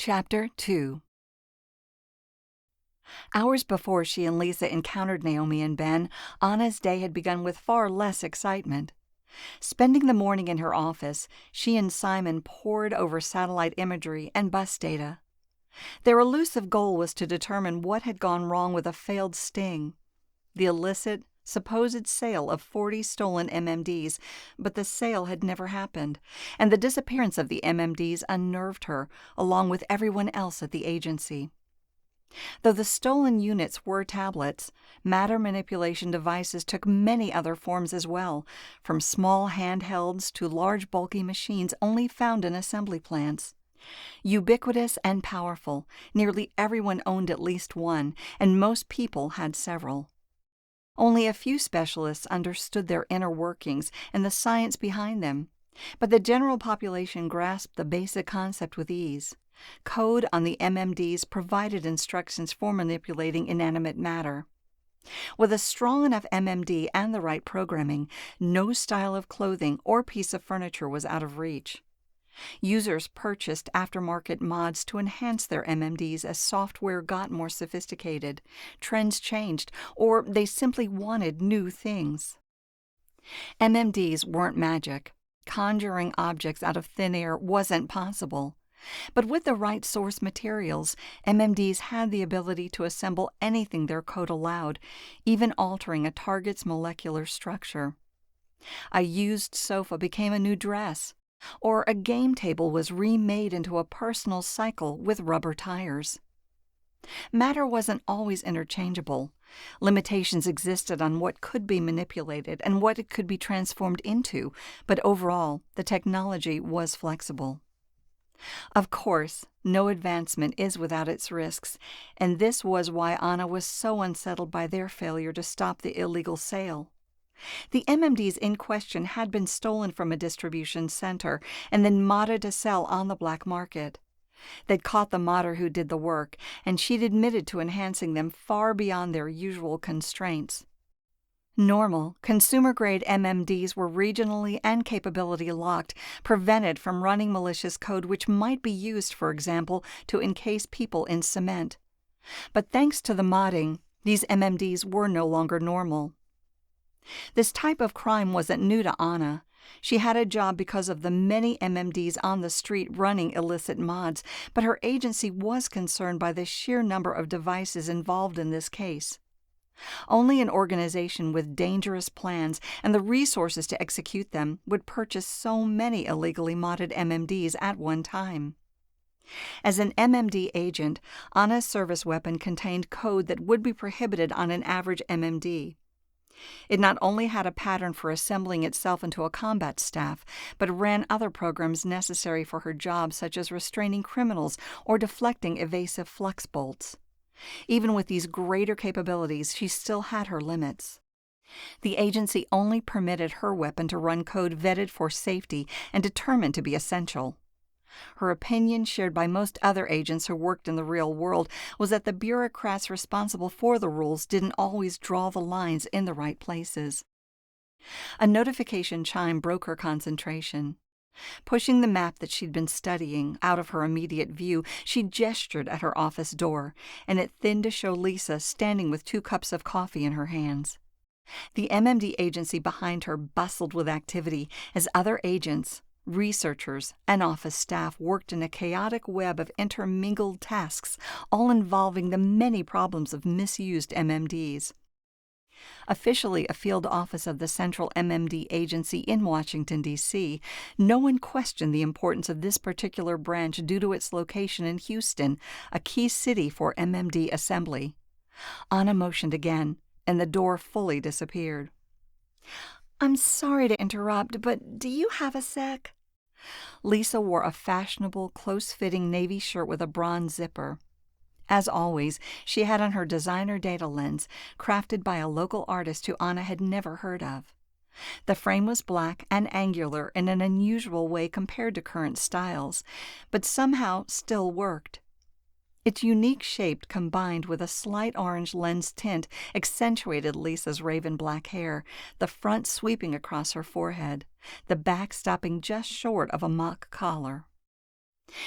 Chapter 2. Hours before she and Lisa encountered Naomi and Ben, Anna's day had begun with far less excitement. Spending the morning in her office, she and Simon pored over satellite imagery and bus data. Their elusive goal was to determine what had gone wrong with a failed sting. The illicit, supposed sale of 40 stolen MMDs, but the sale had never happened, and the disappearance of the MMDs unnerved her, along with everyone else at the agency. Though the stolen units were tablets, matter manipulation devices took many other forms as well, from small handhelds to large bulky machines only found in assembly plants. Ubiquitous and powerful, nearly everyone owned at least one, and most people had several. Only a few specialists understood their inner workings and the science behind them, but the general population grasped the basic concept with ease. Code on the MMDs provided instructions for manipulating inanimate matter. With a strong enough MMD and the right programming, no style of clothing or piece of furniture was out of reach. Users purchased aftermarket mods to enhance their MMDs as software got more sophisticated, trends changed, or they simply wanted new things. MMDs weren't magic. Conjuring objects out of thin air wasn't possible. But with the right source materials, MMDs had the ability to assemble anything their code allowed, even altering a target's molecular structure. A used sofa became a new dress, or a game table was remade into a personal cycle with rubber tires. Matter wasn't always interchangeable. Limitations existed on what could be manipulated and what it could be transformed into, but overall, the technology was flexible. Of course, no advancement is without its risks, and this was why Anna was so unsettled by their failure to stop the illegal sale. The MMDs in question had been stolen from a distribution center and then modded to sell on the black market. They'd caught the modder who did the work, and she'd admitted to enhancing them far beyond their usual constraints. Normal, consumer-grade MMDs were regionally and capability locked, prevented from running malicious code which might be used, for example, to encase people in cement. But thanks to the modding, these MMDs were no longer normal. This type of crime wasn't new to Anna. She had a job because of the many MMDs on the street running illicit mods, but her agency was concerned by the sheer number of devices involved in this case. Only an organization with dangerous plans and the resources to execute them would purchase so many illegally modded MMDs at one time. As an MMD agent, Anna's service weapon contained code that would be prohibited on an average MMD. It not only had a pattern for assembling itself into a combat staff, but ran other programs necessary for her job, such as restraining criminals or deflecting evasive flux bolts. Even with these greater capabilities, she still had her limits. The agency only permitted her weapon to run code vetted for safety and determined to be essential. Her opinion, shared by most other agents who worked in the real world, was that the bureaucrats responsible for the rules didn't always draw the lines in the right places. A notification chime broke her concentration. Pushing the map that she'd been studying out of her immediate view, she gestured at her office door, and it thinned to show Lisa standing with 2 cups of coffee in her hands. The MMD agency behind her bustled with activity as other agents, researchers, and office staff worked in a chaotic web of intermingled tasks, all involving the many problems of misused MMDs. Officially a field office of the Central MMD Agency in Washington, D.C., no one questioned the importance of this particular branch due to its location in Houston, a key city for MMD assembly. Anna motioned again, and the door fully disappeared. "I'm sorry to interrupt, but do you have a sec?" Lisa wore a fashionable, close-fitting navy shirt with a bronze zipper. As always, she had on her designer data lens, crafted by a local artist who Anna had never heard of. The frame was black and angular in an unusual way compared to current styles, but somehow still worked. Its unique shape combined with a slight orange lens tint accentuated Lisa's raven black hair, the front sweeping across her forehead, the back stopping just short of a mock collar.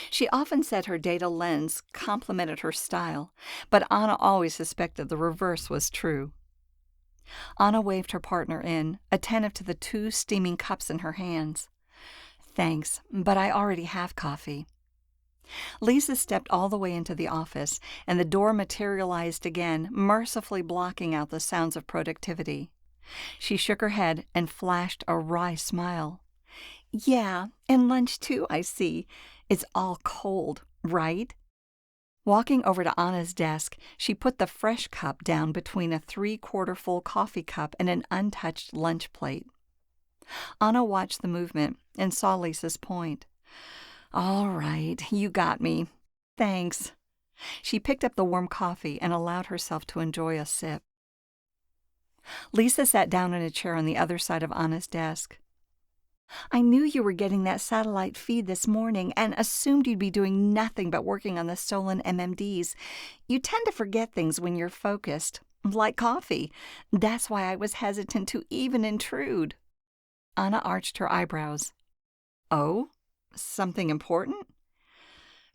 She often said her data lens complemented her style, but Anna always suspected the reverse was true. Anna waved her partner in, attentive to the 2 steaming cups in her hands. "Thanks, but I already have coffee." Lisa stepped all the way into the office, and the door materialized again, mercifully blocking out the sounds of productivity. She shook her head and flashed a wry smile. "Yeah, and lunch too, I see. It's all cold, right?" Walking over to Anna's desk, she put the fresh cup down between a 3/4 full coffee cup and an untouched lunch plate. Anna watched the movement and saw Lisa's point. "All right, you got me. Thanks." She picked up the warm coffee and allowed herself to enjoy a sip. Lisa sat down in a chair on the other side of Anna's desk. "I knew you were getting that satellite feed this morning and assumed you'd be doing nothing but working on the stolen MMDs. You tend to forget things when you're focused, like coffee. That's why I was hesitant to even intrude." Anna arched her eyebrows. "Oh? Something important?"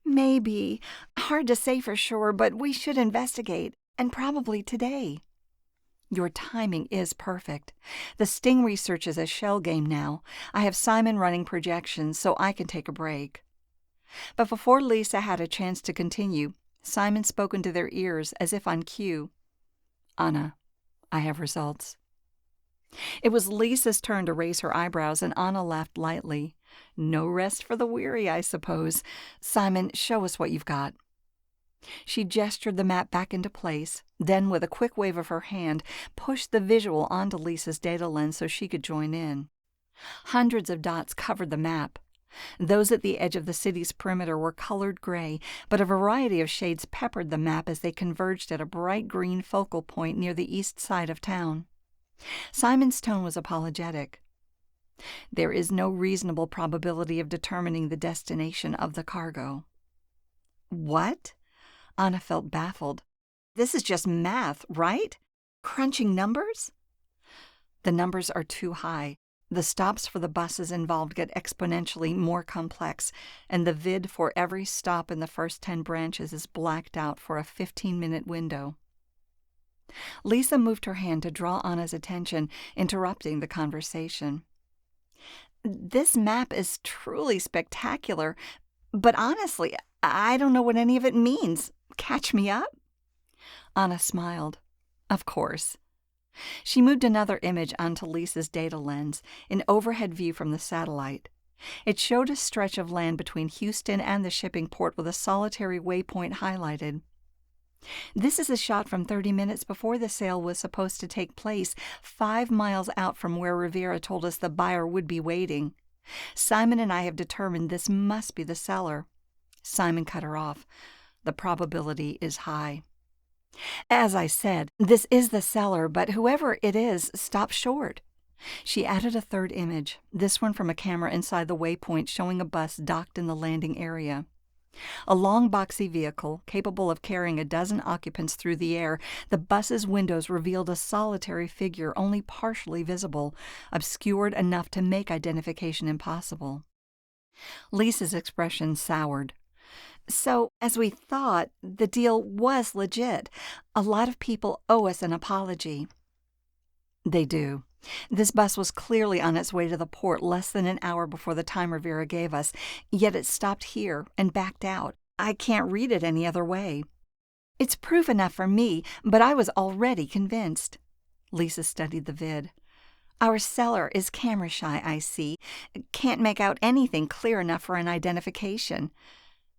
"Maybe. Hard to say for sure, but we should investigate, and probably today." "Your timing is perfect. The Sting research is a shell game now. I have Simon running projections, so I can take a break." But before Lisa had a chance to continue, Simon spoke into their ears as if on cue. "Anna, I have results." It was Lisa's turn to raise her eyebrows, and Anna laughed lightly. "No rest for the weary, I suppose. Simon, show us what you've got." She gestured the map back into place, then with a quick wave of her hand, pushed the visual onto Lisa's data lens so she could join in. Hundreds of dots covered the map. Those at the edge of the city's perimeter were colored gray, but a variety of shades peppered the map as they converged at a bright green focal point near the east side of town. Simon's tone was apologetic. "There is no reasonable probability of determining the destination of the cargo." "What?" Anna felt baffled. "This is just math, right? Crunching numbers?" "The numbers are too high. The stops for the buses involved get exponentially more complex, and the vid for every stop in the first 10 branches is blacked out for a 15-minute window." Lisa moved her hand to draw Anna's attention, interrupting the conversation. "This map is truly spectacular, but honestly, I don't know what any of it means. Catch me up?" Anna smiled. "Of course." She moved another image onto Lisa's data lens, an overhead view from the satellite. It showed a stretch of land between Houston and the shipping port with a solitary waypoint highlighted. "This is a shot from 30 minutes before the sale was supposed to take place, 5 miles out from where Rivera told us the buyer would be waiting. Simon and I have determined this must be the seller." Simon cut her off. "The probability is high." "As I said, this is the seller, but whoever it is stopped short." She added a third image, this one from a camera inside the waypoint showing a bus docked in the landing area. A long boxy vehicle, capable of carrying a dozen occupants through the air, the bus's windows revealed a solitary figure only partially visible, obscured enough to make identification impossible. Lisa's expression soured. "So, as we thought, the deal was legit. A lot of people owe us an apology." "They do. This bus was clearly on its way to the port less than an hour before the time Rivera gave us, yet it stopped here and backed out. I can't read it any other way." "It's proof enough for me, but I was already convinced." Lisa studied the vid. "Our seller is camera shy, I see. Can't make out anything clear enough for an identification."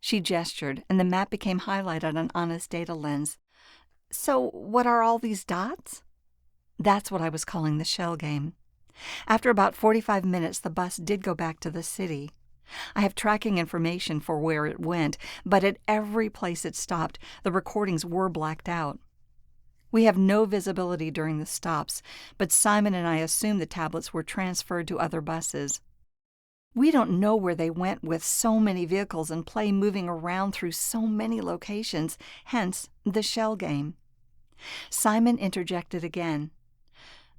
She gestured, and the map became highlighted on Anna's data lens. "So what are all these dots?" "That's what I was calling the shell game." After about 45 minutes, the bus did go back to the city. I have tracking information for where it went, but at every place it stopped, the recordings were blacked out. We have no visibility during the stops, but Simon and I assume the tablets were transferred to other buses. We don't know where they went with so many vehicles and play moving around through so many locations, hence the shell game. Simon interjected again.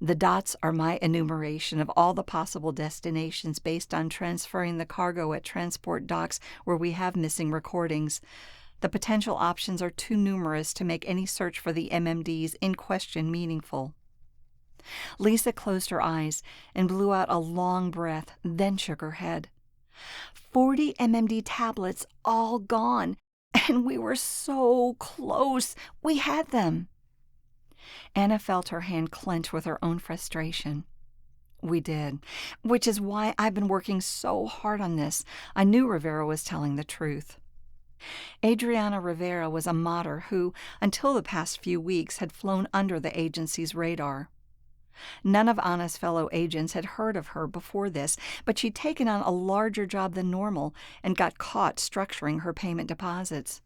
The dots are my enumeration of all the possible destinations based on transferring the cargo at transport docks where we have missing recordings. The potential options are too numerous to make any search for the MMDs in question meaningful. Lisa closed her eyes and blew out a long breath, then shook her head. 40 MMD tablets all gone, and we were so close. We had them. Anna felt her hand clench with her own frustration. We did, which is why I've been working so hard on this. I knew Rivera was telling the truth. Adriana Rivera was a modder who, until the past few weeks, had flown under the agency's radar. None of Anna's fellow agents had heard of her before this, but she'd taken on a larger job than normal and got caught structuring her payment deposits.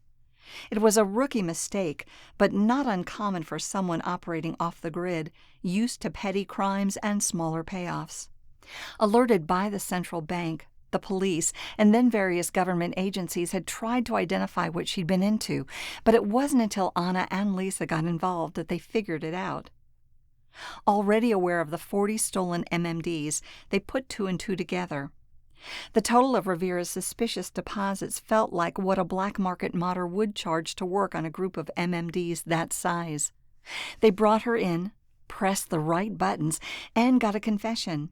It was a rookie mistake, but not uncommon for someone operating off the grid, used to petty crimes and smaller payoffs. Alerted by the central bank, the police, and then various government agencies had tried to identify what she'd been into, but it wasn't until Anna and Lisa got involved that they figured it out. Already aware of the 40 stolen MMDs, they put two and two together. The total of Rivera's suspicious deposits felt like what a black market modder would charge to work on a group of MMDs that size. They brought her in, pressed the right buttons, and got a confession.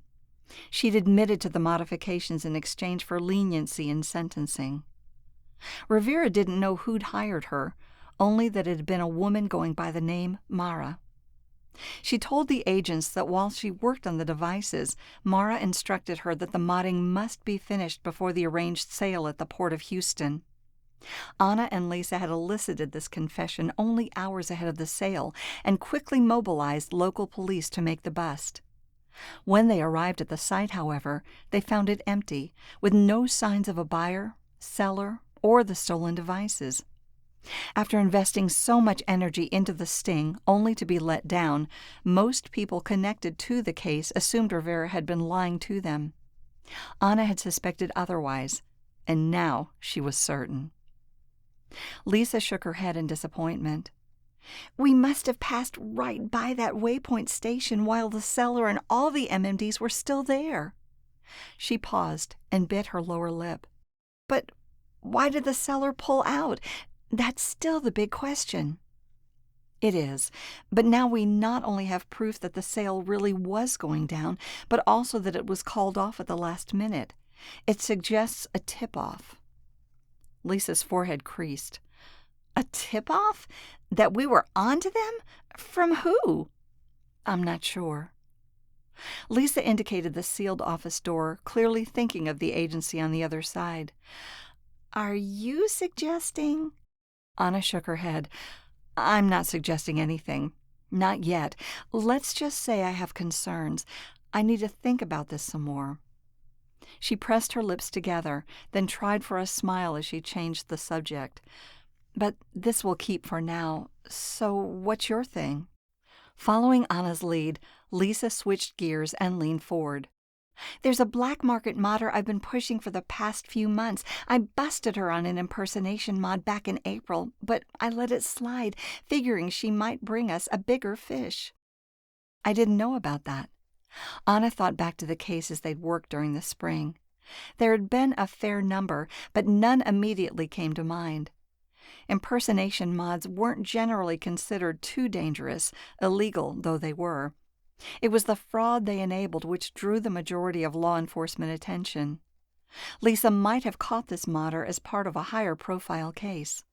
She'd admitted to the modifications in exchange for leniency in sentencing. Rivera didn't know who'd hired her, only that it had been a woman going by the name Mara. She told the agents that while she worked on the devices, Mara instructed her that the modding must be finished before the arranged sale at the Port of Houston. Anna and Lisa had elicited this confession only hours ahead of the sale and quickly mobilized local police to make the bust. When they arrived at the site, however, they found it empty, with no signs of a buyer, seller, or the stolen devices. After investing so much energy into the sting, only to be let down, most people connected to the case assumed Rivera had been lying to them. Anna had suspected otherwise, and now she was certain. Lisa shook her head in disappointment. We must have passed right by that waypoint station while the seller and all the MMDs were still there. She paused and bit her lower lip. But why did the seller pull out? That's still the big question. It is, but now we not only have proof that the sale really was going down, but also that it was called off at the last minute. It suggests a tip-off. Lisa's forehead creased. A tip-off? That we were onto them? From who? I'm not sure. Lisa indicated the sealed office door, clearly thinking of the agency on the other side. Are you suggesting? Anna shook her head. I'm not suggesting anything. Not yet. Let's just say I have concerns. I need to think about this some more. She pressed her lips together, then tried for a smile as she changed the subject. But this will keep for now. So what's your thing? Following Anna's lead, Lisa switched gears and leaned forward. There's a black market modder I've been pushing for the past few months. I busted her on an impersonation mod back in April, but I let it slide, figuring she might bring us a bigger fish. I didn't know about that. Anna thought back to the cases they'd worked during the spring. There had been a fair number, but none immediately came to mind. Impersonation mods weren't generally considered too dangerous, illegal though they were. It was the fraud they enabled which drew the majority of law enforcement attention. Lisa might have caught this modder as part of a higher-profile case.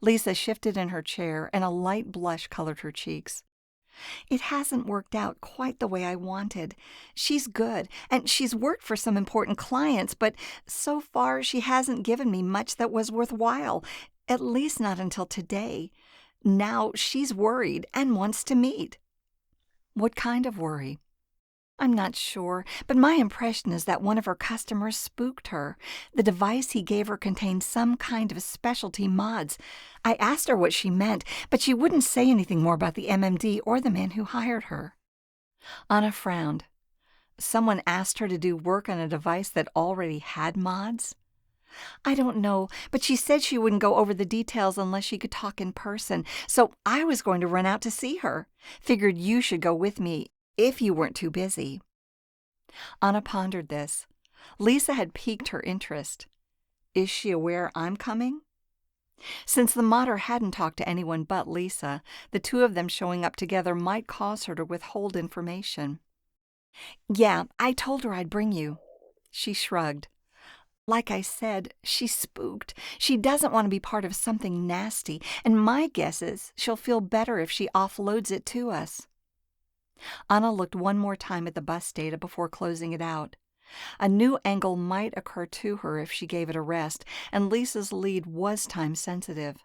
Lisa shifted in her chair, and a light blush colored her cheeks. It hasn't worked out quite the way I wanted. She's good, and she's worked for some important clients, but so far she hasn't given me much that was worthwhile, at least not until today. Now she's worried and wants to meet. What kind of worry? I'm not sure, but my impression is that one of her customers spooked her. The device he gave her contained some kind of specialty mods. I asked her what she meant, but she wouldn't say anything more about the MMD or the man who hired her. Anna frowned. Someone asked her to do work on a device that already had mods? I don't know, but she said she wouldn't go over the details unless she could talk in person, so I was going to run out to see her. Figured you should go with me if you weren't too busy. Anna pondered this. Lisa had piqued her interest. Is she aware I'm coming? Since the mater hadn't talked to anyone but Lisa, the two of them showing up together might cause her to withhold information. Yeah, I told her I'd bring you. She shrugged. Like I said, she's spooked. She doesn't want to be part of something nasty, and my guess is she'll feel better if she offloads it to us. Anna looked one more time at the bus data before closing it out. A new angle might occur to her if she gave it a rest, and Lisa's lead was time-sensitive.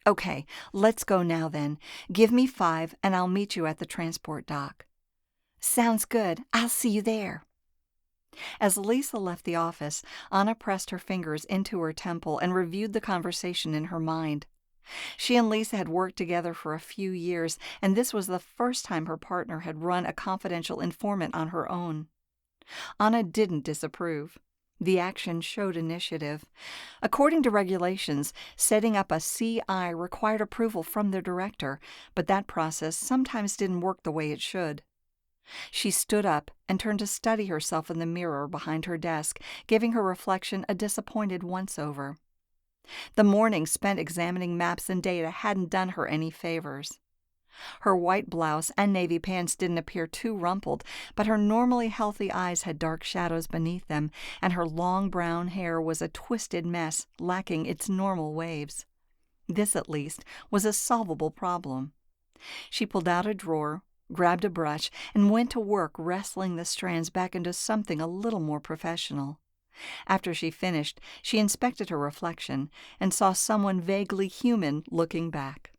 Okay, let's go now then. Give me 5, and I'll meet you at the transport dock. Sounds good. I'll see you there. As Lisa left the office, Anna pressed her fingers into her temple and reviewed the conversation in her mind. She and Lisa had worked together for a few years, and this was the first time her partner had run a confidential informant on her own. Anna didn't disapprove. The action showed initiative. According to regulations, setting up a CI required approval from the director, but that process sometimes didn't work the way it should. She stood up and turned to study herself in the mirror behind her desk, giving her reflection a disappointed once-over. The morning spent examining maps and data hadn't done her any favors. Her white blouse and navy pants didn't appear too rumpled, but her normally healthy eyes had dark shadows beneath them, and her long brown hair was a twisted mess, lacking its normal waves. This, at least, was a solvable problem. She pulled out a drawer, grabbed a brush, and went to work wrestling the strands back into something a little more professional. After she finished, she inspected her reflection and saw someone vaguely human looking back.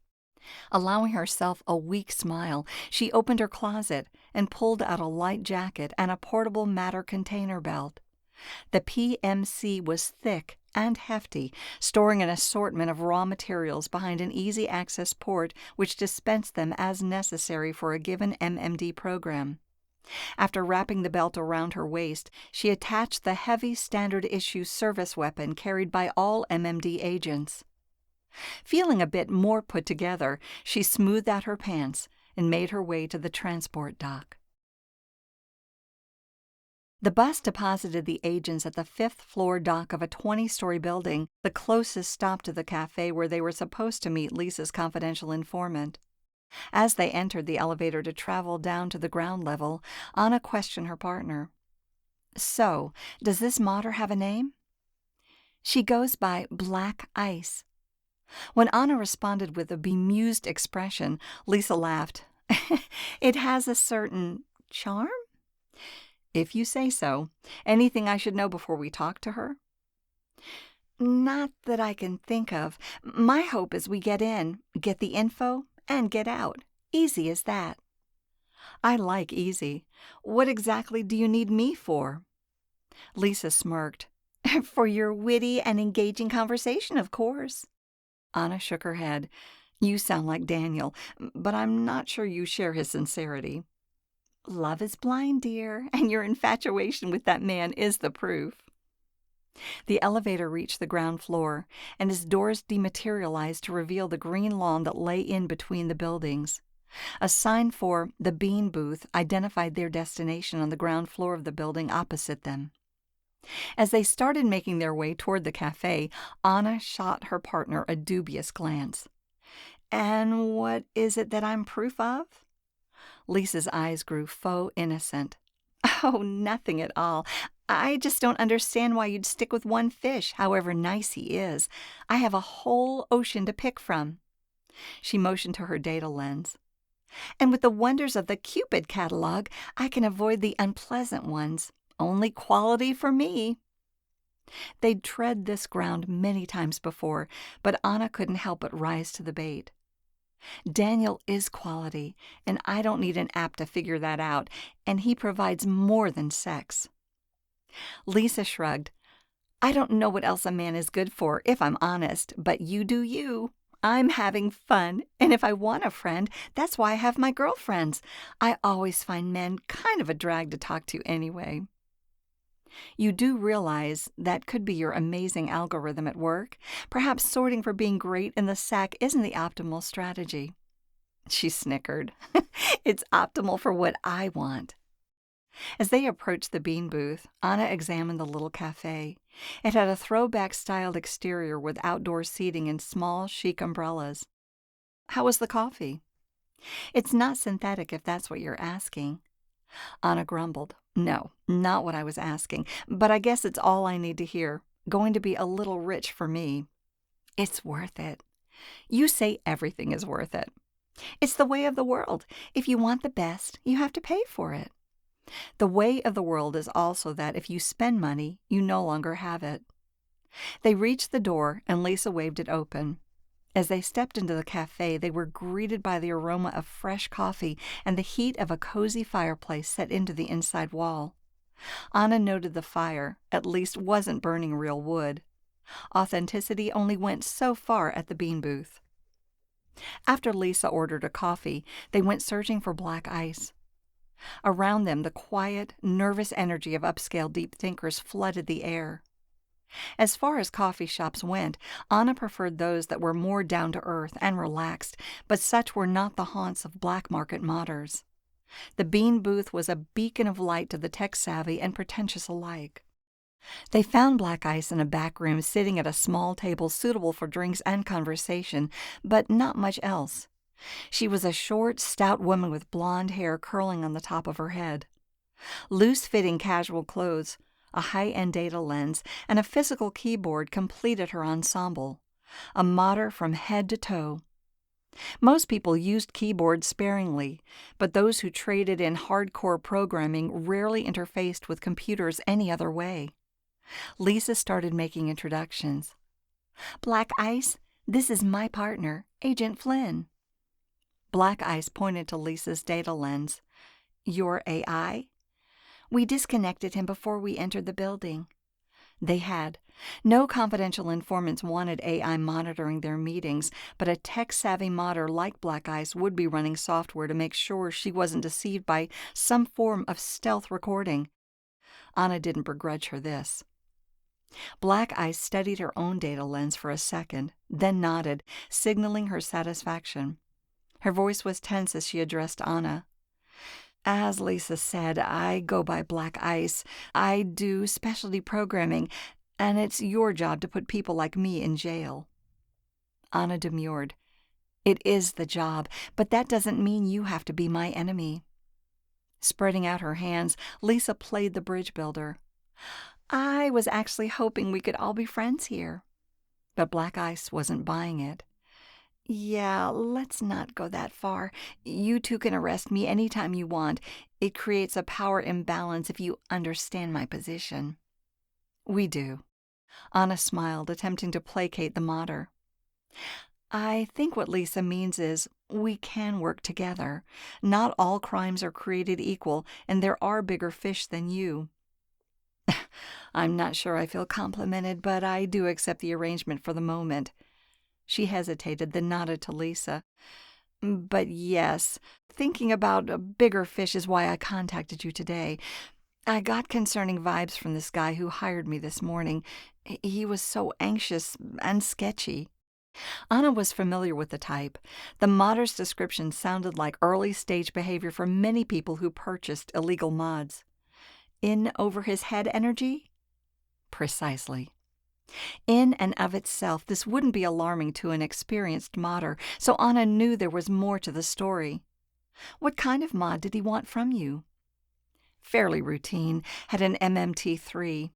Allowing herself a weak smile, she opened her closet and pulled out a light jacket and a portable matter container belt. The PMC was thick and hefty, storing an assortment of raw materials behind an easy-access port which dispensed them as necessary for a given MMD program. After wrapping the belt around her waist, she attached the heavy standard-issue service weapon carried by all MMD agents. Feeling a bit more put together, she smoothed out her pants and made her way to the transport dock. The bus deposited the agents at the 5th-floor dock of a 20-story building, the closest stop to the cafe where they were supposed to meet Lisa's confidential informant. As they entered the elevator to travel down to the ground level, Anna questioned her partner. So, does this mater have a name? She goes by Black Ice. When Anna responded with a bemused expression, Lisa laughed. It has a certain charm? If you say so. Anything I should know before we talk to her? Not that I can think of. My hope is we get in, get the info, and get out. Easy as that. I like easy. What exactly do you need me for? Lisa smirked. For your witty and engaging conversation, of course. Anna shook her head. You sound like Daniel, but I'm not sure you share his sincerity. Love is blind, dear, and your infatuation with that man is the proof. The elevator reached the ground floor, and its doors dematerialized to reveal the green lawn that lay in between the buildings. A sign for the Bean Booth identified their destination on the ground floor of the building opposite them. As they started making their way toward the cafe, Anna shot her partner a dubious glance. And what is it that I'm proof of? Lisa's eyes grew faux innocent. Oh, nothing at all. I just don't understand why you'd stick with one fish, however nice he is. I have a whole ocean to pick from. She motioned to her data lens. And with the wonders of the Cupid catalog, I can avoid the unpleasant ones. Only quality for me. They'd tread this ground many times before, but Anna couldn't help but rise to the bait. Daniel is quality, and I don't need an app to figure that out, and he provides more than sex. Lisa shrugged. I don't know what else a man is good for, if I'm honest, but you do you. I'm having fun, and if I want a friend, that's why I have my girlfriends. I always find men kind of a drag to talk to anyway. You do realize that could be your amazing algorithm at work? Perhaps sorting for being great in the sack isn't the optimal strategy. She snickered. It's optimal for what I want. As they approached the bean booth, Anna examined the little cafe. It had a throwback-styled exterior with outdoor seating and small, chic umbrellas. How was the coffee? It's not synthetic if that's what you're asking. Anna grumbled. No, not what I was asking, but I guess it's all I need to hear. Going to be a little rich for me. It's worth it. You say everything is worth it. It's the way of the world. If you want the best, you have to pay for it. The way of the world is also that if you spend money, you no longer have it. They reached the door, and Lisa waved it open. As they stepped into the cafe, they were greeted by the aroma of fresh coffee and the heat of a cozy fireplace set into the inside wall. Anna noted the fire, at least, wasn't burning real wood. Authenticity only went so far at the bean booth. After Lisa ordered a coffee, they went searching for black ice. Around them, the quiet, nervous energy of upscale deep thinkers flooded the air. As far as coffee shops went, Anna preferred those that were more down-to-earth and relaxed, but such were not the haunts of black market modders. The bean booth was a beacon of light to the tech-savvy and pretentious alike. They found Black Ice in a back room sitting at a small table suitable for drinks and conversation, but not much else. She was a short, stout woman with blonde hair curling on the top of her head. Loose-fitting casual clothes, a high-end data lens, and a physical keyboard completed her ensemble, a modder from head to toe. Most people used keyboards sparingly, but those who traded in hardcore programming rarely interfaced with computers any other way. Lisa started making introductions. Black Ice, this is my partner, Agent Flynn. Black Ice pointed to Lisa's data lens. Your AI? We disconnected him before we entered the building. They had. No confidential informants wanted AI monitoring their meetings, but a tech-savvy modder like Black Ice would be running software to make sure she wasn't deceived by some form of stealth recording. Anna didn't begrudge her this. Black Ice studied her own data lens for a second, then nodded, signaling her satisfaction. Her voice was tense as she addressed Anna. As Lisa said, I go by Black Ice. I do specialty programming, and it's your job to put people like me in jail. Anna demurred. It is the job, but that doesn't mean you have to be my enemy. Spreading out her hands, Lisa played the bridge builder. I was actually hoping we could all be friends here. But Black Ice wasn't buying it. Yeah, let's not go that far. You two can arrest me anytime you want. It creates a power imbalance if you understand my position. We do. Anna smiled, attempting to placate the modder. I think what Lisa means is we can work together. Not all crimes are created equal, and there are bigger fish than you. I'm not sure I feel complimented, but I do accept the arrangement for the moment. She hesitated, then nodded to Lisa. But yes, thinking about a bigger fish is why I contacted you today. I got concerning vibes from this guy who hired me this morning. He was so anxious and sketchy. Anna was familiar with the type. The modder's description sounded like early-stage behavior for many people who purchased illegal mods. In over his head energy? Precisely. In and of itself, this wouldn't be alarming to an experienced modder, so Anna knew there was more to the story. What kind of mod did he want from you? Fairly routine, had an MMT3.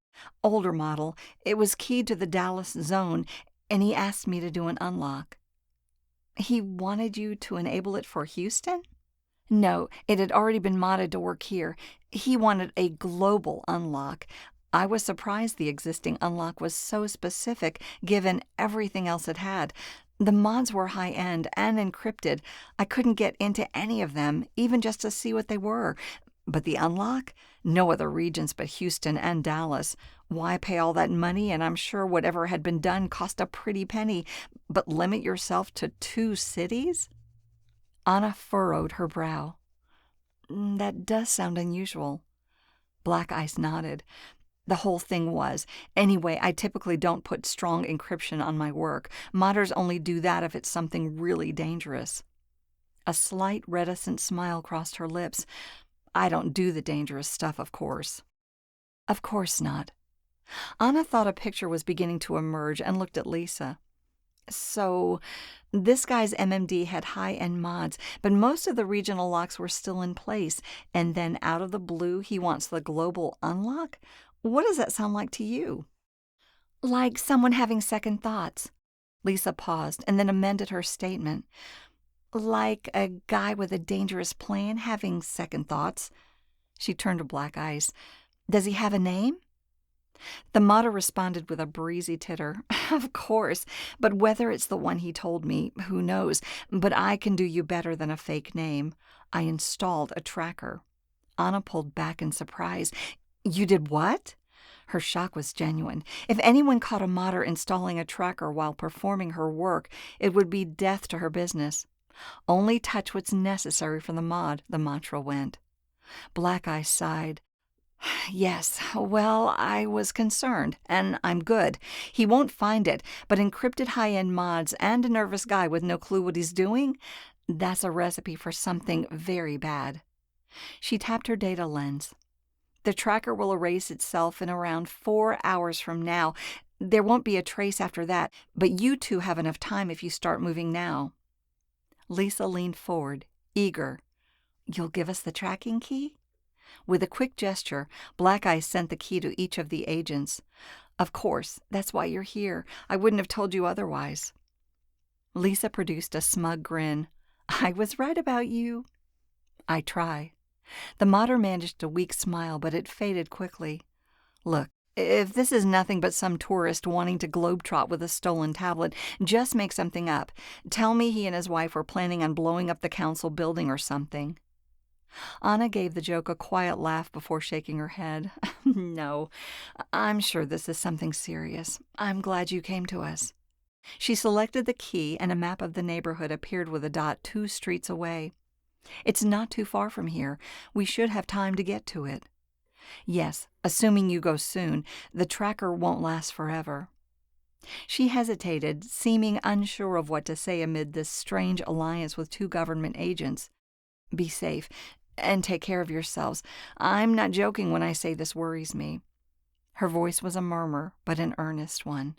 Older model. It was keyed to the Dallas zone, and he asked me to do an unlock. He wanted you to enable it for Houston? No, it had already been modded to work here. He wanted a global unlock. I was surprised the existing unlock was so specific, given everything else it had. The mods were high-end and encrypted. I couldn't get into any of them, even just to see what they were. But the unlock? No other regions but Houston and Dallas. Why pay all that money? And I'm sure whatever had been done cost a pretty penny. But limit yourself to 2 cities? Anna furrowed her brow. That does sound unusual. Black Ice nodded. The whole thing was. Anyway, I typically don't put strong encryption on my work. Modders only do that if it's something really dangerous. A slight reticent smile crossed her lips. I don't do the dangerous stuff, of course. Of course not. Anna thought a picture was beginning to emerge and looked at Lisa. So, this guy's MMD had high-end mods, but most of the regional locks were still in place, and then out of the blue he wants the global unlock? What does that sound like to you? Like someone having second thoughts. Lisa paused and then amended her statement. Like a guy with a dangerous plan having second thoughts. She turned to Black Ice. Does he have a name? The modder responded with a breezy titter. Of course, but whether it's the one he told me, who knows? But I can do you better than a fake name. I installed a tracker. Anna pulled back in surprise. You did what? Her shock was genuine. If anyone caught a modder installing a tracker while performing her work, it would be death to her business. Only touch what's necessary for the mod, the mantra went. Black Eye sighed. Yes, well, I was concerned, and I'm good. He won't find it, but encrypted high-end mods and a nervous guy with no clue what he's doing? That's a recipe for something very bad. She tapped her data lens. The tracker will erase itself in around 4 hours from now. There won't be a trace after that, but you two have enough time if you start moving now. Lisa leaned forward, eager. You'll give us the tracking key? With a quick gesture, Black Eye sent the key to each of the agents. Of course, that's why you're here. I wouldn't have told you otherwise. Lisa produced a smug grin. I was right about you. I try. The modder managed a weak smile, but it faded quickly. Look, if this is nothing but some tourist wanting to globetrot with a stolen tablet, just make something up. Tell me he and his wife were planning on blowing up the council building or something. Anna gave the joke a quiet laugh before shaking her head. No, I'm sure this is something serious. I'm glad you came to us. She selected the key, and a map of the neighborhood appeared with a dot 2 streets away. It's not too far from here. We should have time to get to it. Yes, assuming you go soon, the tracker won't last forever. She hesitated, seeming unsure of what to say amid this strange alliance with 2 government agents. Be safe, and take care of yourselves. I'm not joking when I say this worries me. Her voice was a murmur, but an earnest one.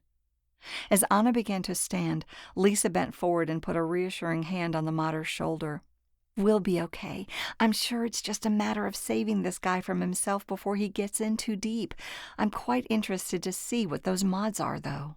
As Anna began to stand, Lisa bent forward and put a reassuring hand on the modder's shoulder. We'll be okay. I'm sure it's just a matter of saving this guy from himself before he gets in too deep. I'm quite interested to see what those mods are, though.